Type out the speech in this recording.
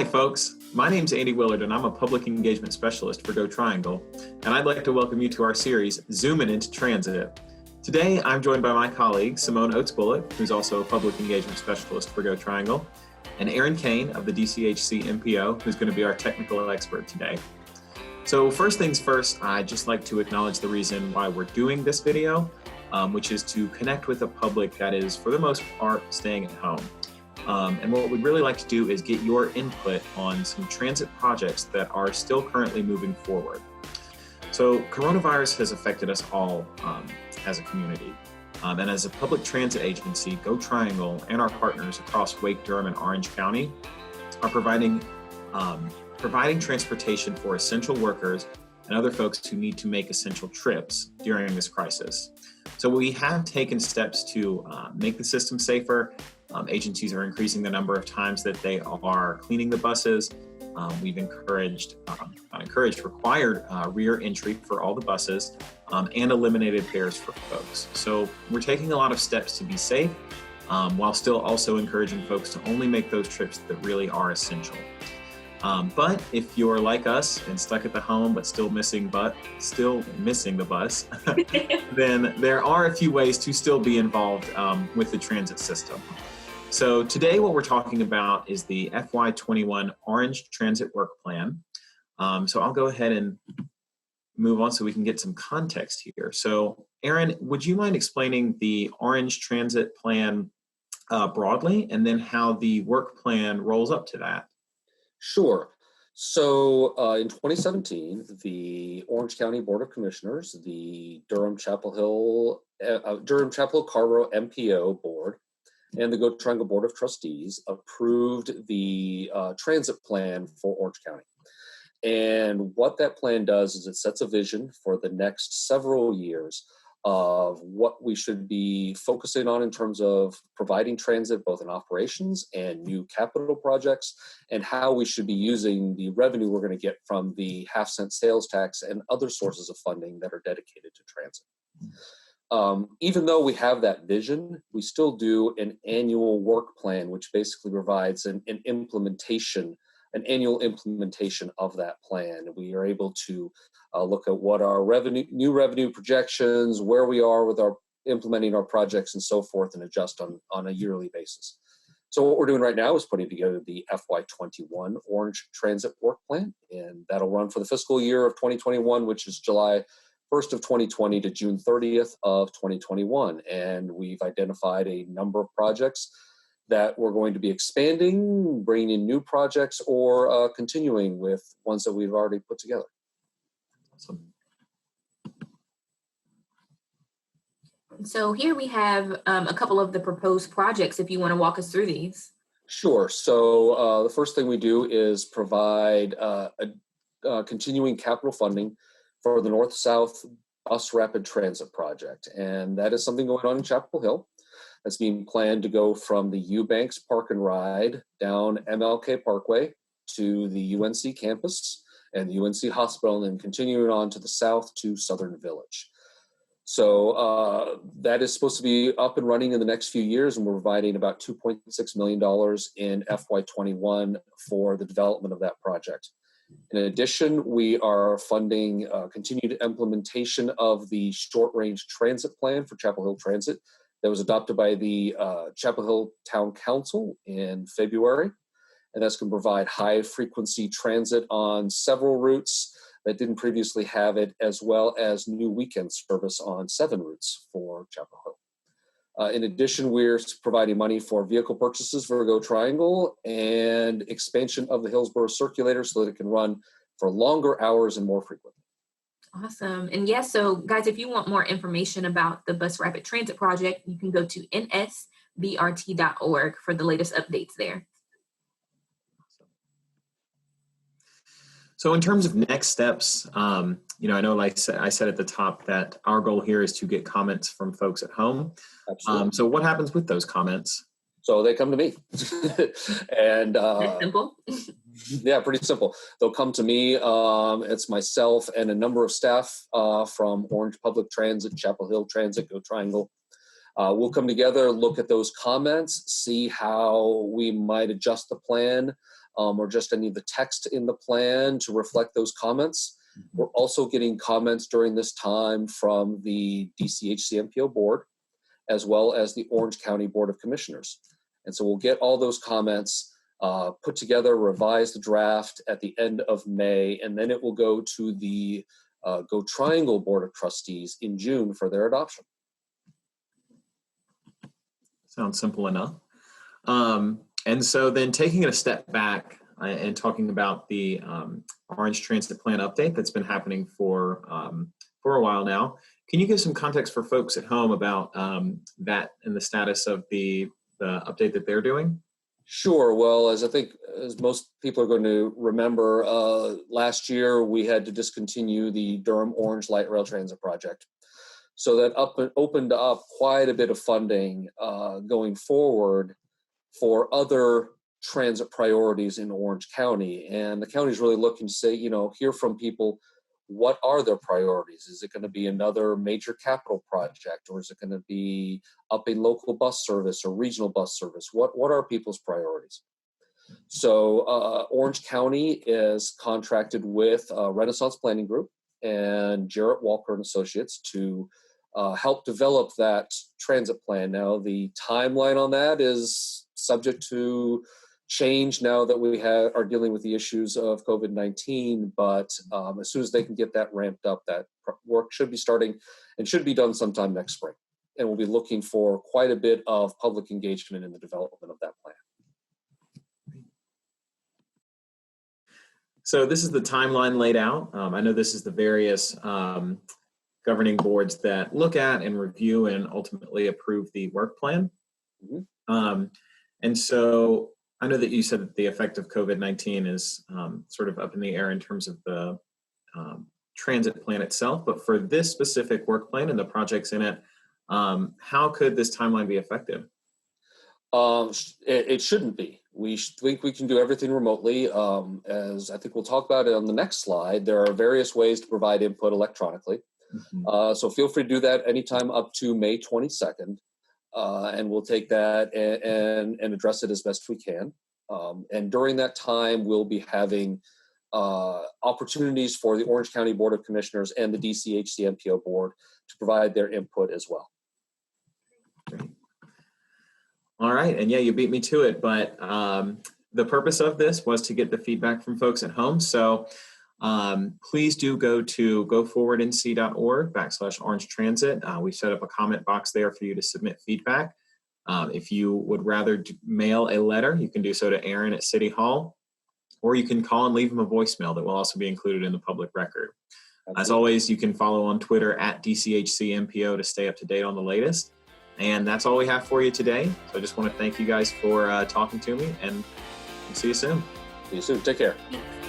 Hi, folks. My name's Andy Willard, and I'm a public engagement specialist for Go Triangle, and I'd like to welcome you to our series, Zooming into Transit. Today, I'm joined by my colleague, Simone Oates-Bullock, who's also a public engagement specialist for Go Triangle, and Aaron Kane of the DCHC MPO, who's going to be our technical expert today. So first things first, I'd just like to acknowledge the reason why we're doing this video, which is to connect with a public that is, for the most part, staying at home. And what we'd really like to do is get your input on some transit projects that are still currently moving forward. So coronavirus has affected us all as a community. And as a public transit agency, Go Triangle and our partners across Wake, Durham, and Orange County are providing transportation for essential workers and other folks who need to make essential trips during this crisis. So we have taken steps to make the system safer. Agencies are increasing the number of times that they are cleaning the buses. We've required rear entry for all the buses and eliminated fares for folks. So we're taking a lot of steps to be safe while still also encouraging folks to only make those trips that really are essential. But if you're like us and stuck at the home but still missing the bus, then there are a few ways to still be involved with the transit system. So today what we're talking about is the FY21 Orange Transit Work Plan. So I'll go ahead and move on so we can get some context here. So Aaron, would you mind explaining the Orange Transit Plan broadly, and then how the work plan rolls up to that? Sure. So in 2017, the Orange County Board of Commissioners, the Durham Chapel Hill Carrboro MPO Board, and the Go Triangle Board of Trustees approved the transit plan for Orange County. And what that plan does is it sets a vision for the next several years of what we should be focusing on in terms of providing transit, both in operations and new capital projects, and how we should be using the revenue we're going to get from the half-cent sales tax and other sources of funding that are dedicated to transit. Even though we have that vision, we still do an annual work plan, which basically provides an annual implementation of that plan. We are able to look at what our new revenue projections, where we are with our implementing our projects and so forth, and adjust on a yearly basis. So what we're doing right now is putting together the FY21 Orange Transit Work Plan, and that'll run for the fiscal year of 2021, which is July 1st of 2020 to June 30th of 2021. And we've identified a number of projects that we're going to be expanding, bringing in new projects, or continuing with ones that we've already put together. Awesome. So here we have a couple of the proposed projects, if you want to walk us through these. Sure. So the first thing we do is provide continuing capital funding for the North-South Bus Rapid Transit Project. And that is something going on in Chapel Hill. That's being planned to go from the Eubanks Park and Ride down MLK Parkway to the UNC campus and the UNC hospital, and then continuing on to the south to Southern Village. So that is supposed to be up and running in the next few years, and we're providing about $2.6 million in FY21 for the development of that project. In addition, we are funding continued implementation of the short-range transit plan for Chapel Hill Transit that was adopted by the Chapel Hill Town Council in February. And that's going to provide high-frequency transit on several routes that didn't previously have it, as well as new weekend service on 7 routes for Chapel Hill. In addition, we're providing money for vehicle purchases for Go Triangle and expansion of the Hillsborough Circulator so that it can run for longer hours and more frequently. Awesome. And yes, so guys, if you want more information about the Bus Rapid Transit Project, you can go to nsbrt.org for the latest updates there. So in terms of next steps, I know, like I said at the top, that our goal here is to get comments from folks at home. Absolutely. So what happens with those comments? So they come to me. And that's simple. Yeah, pretty simple. They'll come to me. It's myself and a number of staff from Orange Public Transit, Chapel Hill Transit, Go Triangle. We'll come together, look at those comments, see how we might adjust the plan or just any of the text in the plan to reflect those comments. We're also getting comments during this time from the DCHC-MPO board, as well as the Orange County Board of Commissioners. And so we'll get all those comments put together, revise the draft at the end of May, and then it will go to the Go Triangle Board of Trustees in June for their adoption. Sounds simple enough. And so then taking it a step back and talking about the Orange Transit Plan update that's been happening for a while now, can you give some context for folks at home about that and the status of the update that they're doing? Sure. Well, as most people are going to remember, last year we had to discontinue the Durham Orange Light Rail Transit project. So that opened up quite a bit of funding going forward for other transit priorities in Orange County. And the county is really looking to say, hear from people, what are their priorities? Is it going to be another major capital project, or is it going to be upping local bus service or regional bus service? What are people's priorities? So Orange County is contracted with Renaissance Planning Group and Jarrett Walker and Associates to help develop that transit plan. Now, the timeline on that is subject to change now that we are dealing with the issues of COVID-19, but as soon as they can get that ramped up, that work should be starting and should be done sometime next spring. And we'll be looking for quite a bit of public engagement in the development of that plan. So this is the timeline laid out. I know this is the various governing boards that look at and review and ultimately approve the work plan. Mm-hmm. And so I know that you said that the effect of COVID-19 is sort of up in the air in terms of the transit plan itself, but for this specific work plan and the projects in it, how could this timeline be effective? It shouldn't be. We think we can do everything remotely. As I think we'll talk about it on the next slide, there are various ways to provide input electronically. Mm-hmm. So feel free to do that anytime up to May 22nd. And we'll take that and address it as best we can. And during that time, we'll be having opportunities for the Orange County Board of Commissioners and the DCHC-MPO board to provide their input as well. Great. All right. And yeah, you beat me to it, but the purpose of this was to get the feedback from folks at home. So please do go to goforwardnc.org/Orange Transit. We set up a comment box there for you to submit feedback. If you would rather mail a letter, you can do so to Aaron at City Hall, or you can call and leave him a voicemail that will also be included in the public record. Absolutely. As always, you can follow on Twitter at DCHCMPO to stay up to date on the latest. And that's all we have for you today. So I just want to thank you guys for talking to me, and see you soon. See you soon. Take care. Thanks.